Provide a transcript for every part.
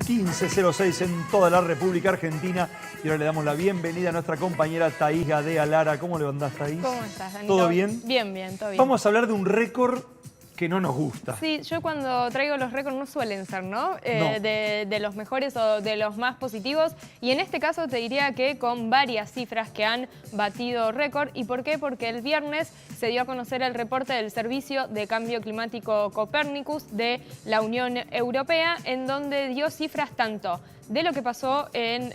1506 en toda la República Argentina. Y ahora le damos la bienvenida a nuestra compañera Thaís Gadea Lara. ¿Cómo le andás, Thaís? ¿Cómo estás, Danilo? ¿Todo bien? Bien, todo bien. Vamos a hablar de un récord que no nos gusta. Sí, yo cuando traigo los récords no suelen ser, ¿no? No. De los mejores o de los más positivos. Y en este caso te diría que con varias cifras que han batido récord. ¿Y por qué? Porque el viernes se dio a conocer el reporte del Servicio de Cambio Climático Copernicus de la Unión Europea, en donde dio cifras tanto de lo que pasó en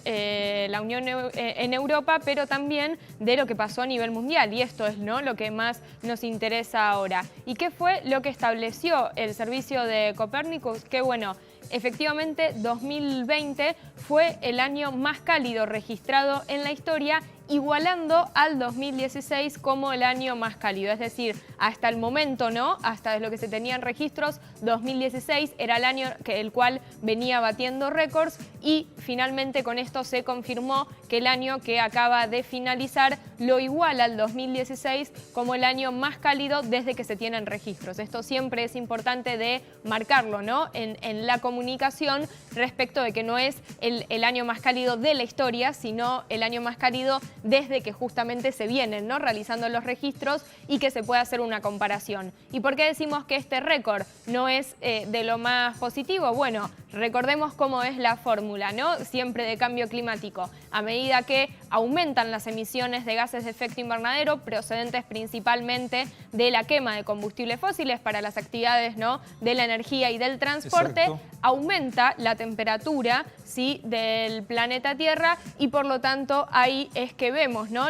la Unión en Europa, pero también de lo que pasó a nivel mundial. Y esto es, ¿no?, lo que más nos interesa ahora. ¿Y qué fue lo que estableció el servicio de Copernicus? Que bueno, efectivamente 2020 fue el año más cálido registrado en la historia, igualando al 2016 como el año más cálido. Es decir, hasta el momento, ¿no?, hasta lo que se tenían registros, 2016 era el año el cual venía batiendo récords, y finalmente con esto se confirmó que el año que acaba de finalizar lo iguala al 2016 como el año más cálido desde que se tienen registros. Esto siempre es importante de marcarlo, ¿no?, en la comunicación, respecto de que no es el año más cálido de la historia, sino el año más cálido desde que justamente se vienen, ¿no?, realizando los registros, y que se pueda hacer una comparación. ¿Y por qué decimos que este récord no es de lo más positivo? Bueno, recordemos cómo es la fórmula, ¿no?, siempre de cambio climático. A medida que aumentan las emisiones de gases de efecto invernadero procedentes principalmente de la quema de combustibles fósiles para las actividades, ¿no?, de la energía y del transporte, exacto, aumenta la temperatura, ¿sí?, del planeta Tierra, y por lo tanto ahí es que vemos, ¿no?,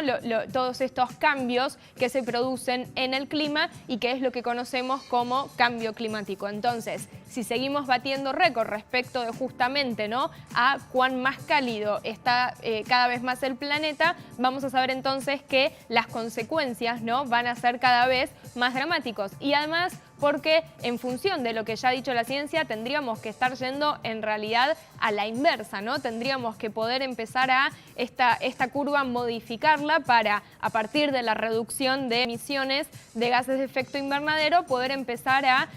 todos estos cambios que se producen en el clima, y que es lo que conocemos como cambio climático. Entonces, si seguimos batiendo récord respecto de justamente, ¿no?, a cuán más cálido está cada vez más el planeta, vamos a saber entonces que las consecuencias, ¿no?, van a ser cada vez más dramáticos. Y además, porque en función de lo que ya ha dicho la ciencia, tendríamos que estar yendo en realidad a la inversa, ¿no? Tendríamos que poder empezar a esta curva modificarla para, a partir de la reducción de emisiones de gases de efecto invernadero, poder empezar a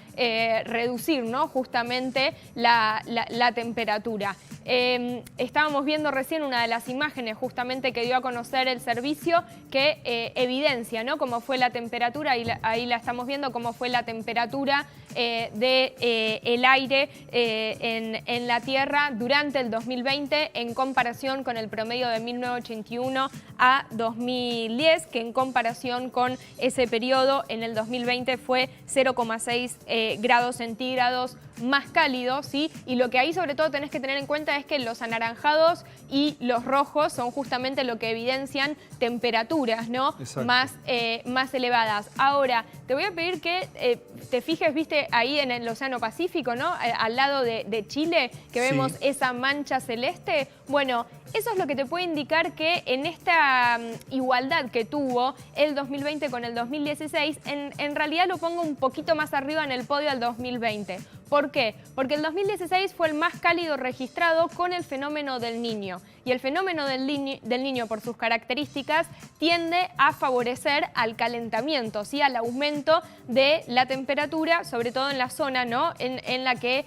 reducir, ¿no?, justamente la temperatura. Estábamos viendo recién una de las imágenes justamente que dio a conocer el servicio, que evidencia, ¿no?, cómo fue la temperatura, y ahí la estamos viendo, cómo fue la temperatura del aire en la Tierra durante el 2020 en comparación con el promedio de 1981 a 2010, que en comparación con ese periodo en el 2020 fue 0,6 grados centígrados más cálido, ¿sí? Y lo que ahí sobre todo tenés que tener en cuenta es que los anaranjados y los rojos son justamente lo que evidencian temperaturas, ¿no?, más elevadas. Ahora, te voy a pedir que te fijes, viste, ahí en el Océano Pacífico, ¿no?, al lado de Chile, que vemos esa mancha celeste. Bueno, eso es lo que te puede indicar que en esta igualdad que tuvo el 2020 con el 2016, en realidad lo pongo un poquito más arriba en el podio del 2020. ¿Por qué? Porque el 2016 fue el más cálido registrado con el fenómeno del Niño. Y el fenómeno del Niño, por sus características, tiende a favorecer al calentamiento, ¿sí?, al aumento de la temperatura, sobre todo en la zona, ¿no?, en la que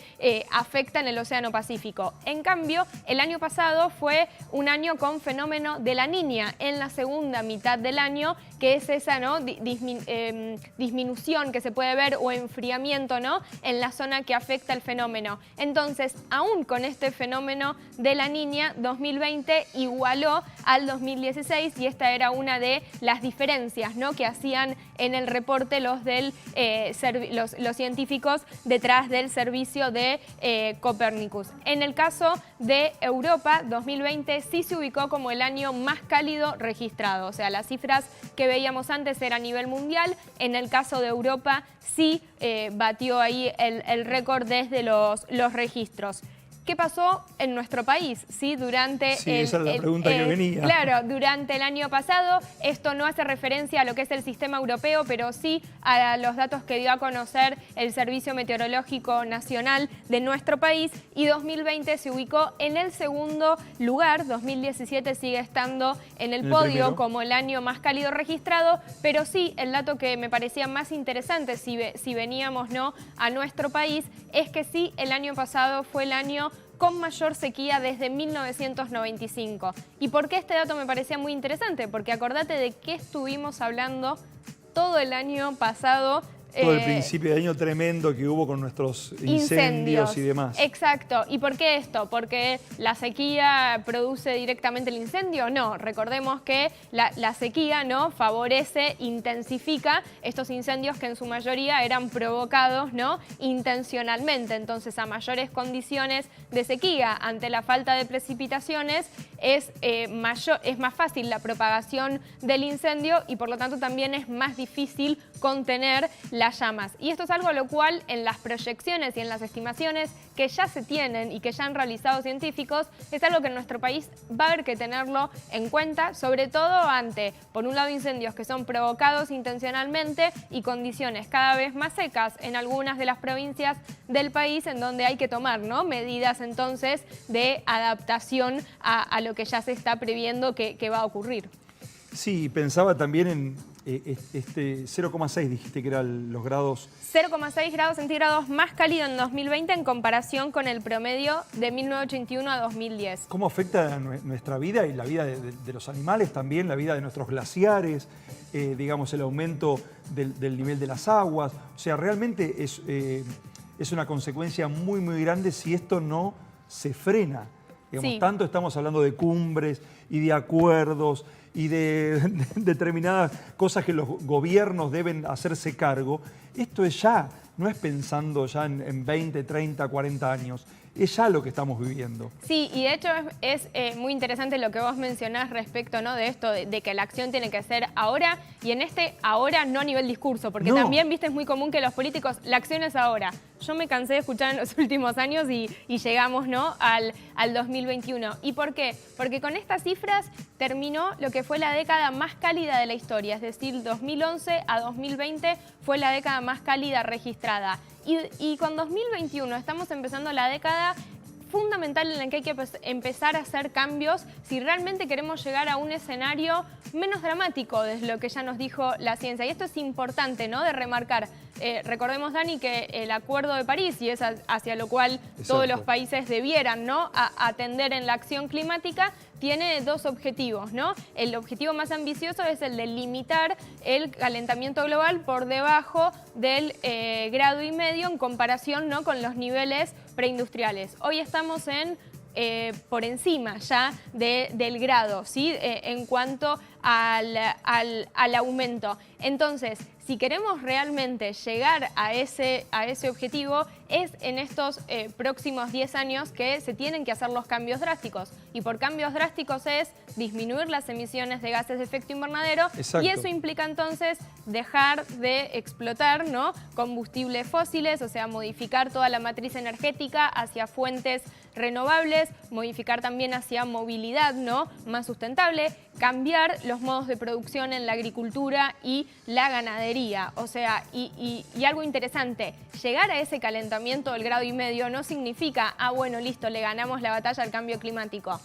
afecta en el Océano Pacífico. En cambio, el año pasado fue un año con fenómeno de la Niña en la segunda mitad del año, que es esa, ¿no?, disminución que se puede ver, o enfriamiento, ¿no?, en la zona que afecta el fenómeno. Entonces, aún con este fenómeno de la Niña, 2020 igualó al 2016, y esta era una de las diferencias, ¿no?, que hacían en el reporte los científicos detrás del servicio de Copernicus. En el caso de Europa, 2020 sí se ubicó como el año más cálido registrado. O sea, las cifras que veíamos antes eran a nivel mundial. En el caso de Europa sí batió ahí el récord desde los registros. ¿Qué pasó en nuestro país? ¿Sí? Esa era la pregunta que venía. Claro, durante el año pasado. Esto no hace referencia a lo que es el sistema europeo, pero sí a los datos que dio a conocer el Servicio Meteorológico Nacional de nuestro país, y 2020 se ubicó en el segundo lugar. 2017 sigue estando en el podio como el año más cálido registrado, pero sí, el dato que me parecía más interesante si veníamos, ¿no?, a nuestro país, es que sí, el año pasado fue el año con mayor sequía desde 1995. ¿Y por qué este dato me parecía muy interesante? Porque acordate de qué estuvimos hablando todo el año pasado. Todo el principio de año tremendo que hubo con nuestros incendios y demás. Exacto. ¿Y por qué esto? ¿Porque la sequía produce directamente el incendio? No. Recordemos que la sequía, ¿no?, favorece, intensifica estos incendios que en su mayoría eran provocados, ¿no?, intencionalmente. Entonces, a mayores condiciones de sequía, ante la falta de precipitaciones, es más fácil la propagación del incendio y por lo tanto también es más difícil contener las llamas. Y esto es algo a lo cual en las proyecciones y en las estimaciones que ya se tienen y que ya han realizado científicos, es algo que en nuestro país va a haber que tenerlo en cuenta, sobre todo ante, por un lado, incendios que son provocados intencionalmente y condiciones cada vez más secas en algunas de las provincias del país en donde hay que tomar, ¿no?, medidas entonces de adaptación a lo que ya se está previendo que va a ocurrir. Sí, pensaba también en este 0,6, dijiste que eran los grados. 0,6 grados centígrados más cálido en 2020 en comparación con el promedio de 1981 a 2010. ¿Cómo afecta a nuestra vida y la vida de los animales también, la vida de nuestros glaciares, digamos, el aumento del nivel de las aguas? O sea, realmente es una consecuencia muy, muy grande si esto no se frena. Digamos, Sí. Tanto estamos hablando de cumbres y de acuerdos y de determinadas cosas que los gobiernos deben hacerse cargo. Esto es ya, no es pensando ya en 20, 30, 40 años. Es ya lo que estamos viviendo. Sí, y de hecho es muy interesante lo que vos mencionás respecto, ¿no?, de esto, de que la acción tiene que ser ahora, y en este ahora no a nivel discurso, porque también, viste, es muy común que los políticos, la acción es ahora. Yo me cansé de escuchar en los últimos años y llegamos, ¿no?, al 2021. ¿Y por qué? Porque con estas cifras terminó lo que fue la década más cálida de la historia, es decir, 2011 a 2020 fue la década más cálida registrada. Y con 2021 estamos empezando la década fundamental en la que hay que empezar a hacer cambios si realmente queremos llegar a un escenario menos dramático de lo que ya nos dijo la ciencia. Y esto es importante, ¿no?, de remarcar. Recordemos, Dani, que el Acuerdo de París, y es hacia lo cual Exacto, todos los países debieran, ¿no?, atender en la acción climática, tiene dos objetivos, ¿no? El objetivo más ambicioso es el de limitar el calentamiento global por debajo del 1,5 grados en comparación, ¿no?, con los niveles preindustriales. Hoy estamos por encima ya del grado, ¿sí?, en cuanto al aumento. Entonces, si queremos realmente llegar a ese objetivo, es en estos próximos 10 años que se tienen que hacer los cambios drásticos. Y por cambios drásticos es disminuir las emisiones de gases de efecto invernadero. Exacto. Y eso implica entonces dejar de explotar, ¿no?, combustibles fósiles, o sea, modificar toda la matriz energética hacia fuentes renovables, modificar también hacia movilidad, ¿no?, más sustentable, cambiar los modos de producción en la agricultura y la ganadería. O sea, y algo interesante, llegar a ese calentamiento del 1,5 grados no significa, bueno, listo, le ganamos la batalla al cambio climático.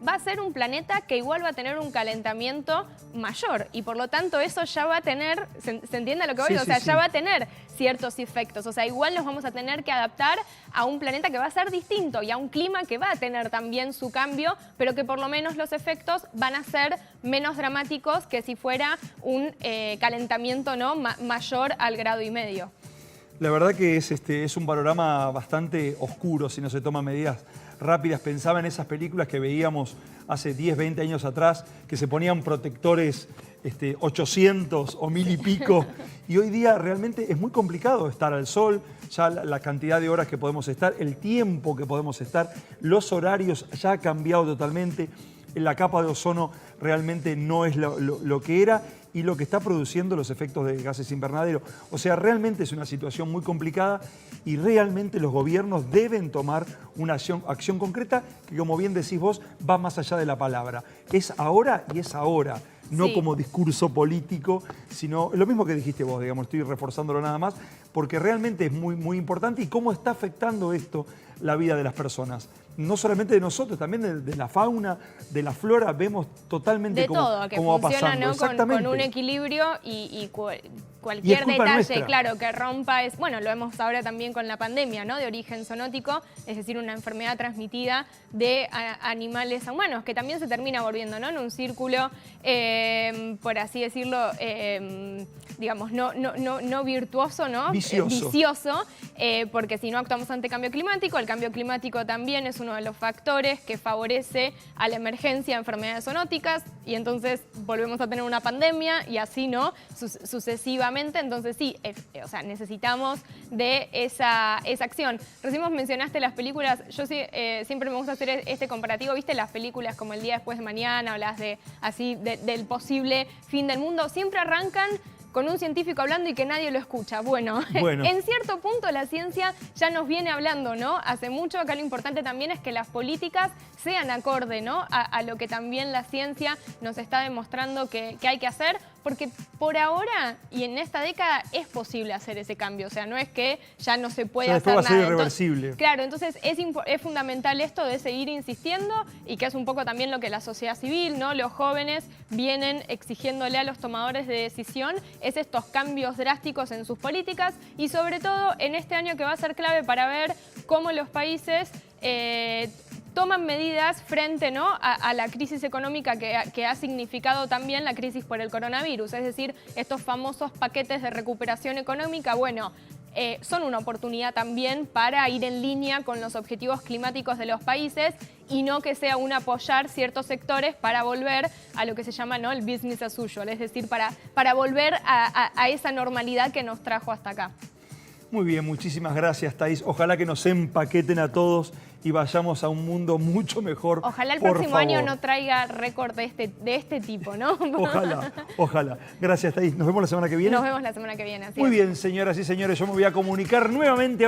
Va a ser un planeta que igual va a tener un calentamiento mayor y por lo tanto eso ya va a tener, ¿se entiende lo que voy? Sí, o sea, sí, ya sí. va a tener ciertos efectos. O sea, igual nos vamos a tener que adaptar a un planeta que va a ser distinto y a un clima que va a tener también su cambio, pero que por lo menos los efectos van a ser menos dramáticos que si fuera un calentamiento, ¿no?, mayor al 1,5 grados. La verdad que es un panorama bastante oscuro si no se toman medidas rápidas. Pensaba en esas películas que veíamos hace 10, 20 años atrás, que se ponían protectores 800 o 1000 y pico. Y hoy día realmente es muy complicado estar al sol, ya la cantidad de horas que podemos estar, el tiempo que podemos estar, los horarios ya ha cambiado totalmente. La capa de ozono realmente no es lo que era y lo que está produciendo los efectos de gases invernadero. O sea, realmente es una situación muy complicada y realmente los gobiernos deben tomar una acción concreta que, como bien decís vos, va más allá de la palabra. Es ahora y es ahora. No Sí. como discurso político, sino lo mismo que dijiste vos, digamos, estoy reforzándolo nada más, porque realmente es muy, muy importante y cómo está afectando esto la vida de las personas. No solamente de nosotros, también de la fauna, de la flora, vemos totalmente de cómo, todo, que cómo va funciona, pasando. ¿no?, Exactamente. con un equilibrio y cualquier detalle, nuestra. claro, que rompa es, bueno, lo vemos ahora también con la pandemia, ¿no? De origen zoonótico, es decir, una enfermedad transmitida de animales a humanos, que también se termina volviendo, ¿no? En un círculo, por así decirlo, digamos, no virtuoso, ¿no? Vicioso. Porque si no actuamos ante cambio climático, el cambio climático también es uno de los factores que favorece a la emergencia de enfermedades zoonóticas y entonces volvemos a tener una pandemia y así, ¿no? Sucesivamente. Entonces sí, o sea, necesitamos de esa acción. Recién vos mencionaste las películas, yo sí, siempre me gusta hacer este comparativo, ¿viste? Las películas como El día después de mañana o las del posible fin del mundo, siempre arrancan con un científico hablando y que nadie lo escucha. Bueno, en cierto punto la ciencia ya nos viene hablando, ¿no? Hace mucho. Acá lo importante también es que las políticas sean acorde, ¿no? A lo que también la ciencia nos está demostrando que hay que hacer, porque por ahora y en esta década es posible hacer ese cambio. O sea, no es que ya no se puede hacer nada. Va a ser irreversible. Entonces, claro, entonces es fundamental esto de seguir insistiendo y que es un poco también lo que la sociedad civil, ¿no? Los jóvenes vienen exigiéndole a los tomadores de decisión es estos cambios drásticos en sus políticas y sobre todo en este año que va a ser clave para ver cómo los países toman medidas frente, ¿no? a la crisis económica que ha significado también la crisis por el coronavirus. Es decir, estos famosos paquetes de recuperación económica, bueno, son una oportunidad también para ir en línea con los objetivos climáticos de los países y no que sea un apoyar ciertos sectores para volver a lo que se llama, ¿no? El business as usual, es decir, para volver a esa normalidad que nos trajo hasta acá. Muy bien, muchísimas gracias, Thaís. Ojalá que nos empaqueten a todos y vayamos a un mundo mucho mejor. Ojalá el próximo año no traiga récord de este tipo, ¿no? Ojalá. Gracias, Thaís. Nos vemos la semana que viene. Nos vemos la semana que viene. Muy bien, señoras y señores, yo me voy a comunicar nuevamente.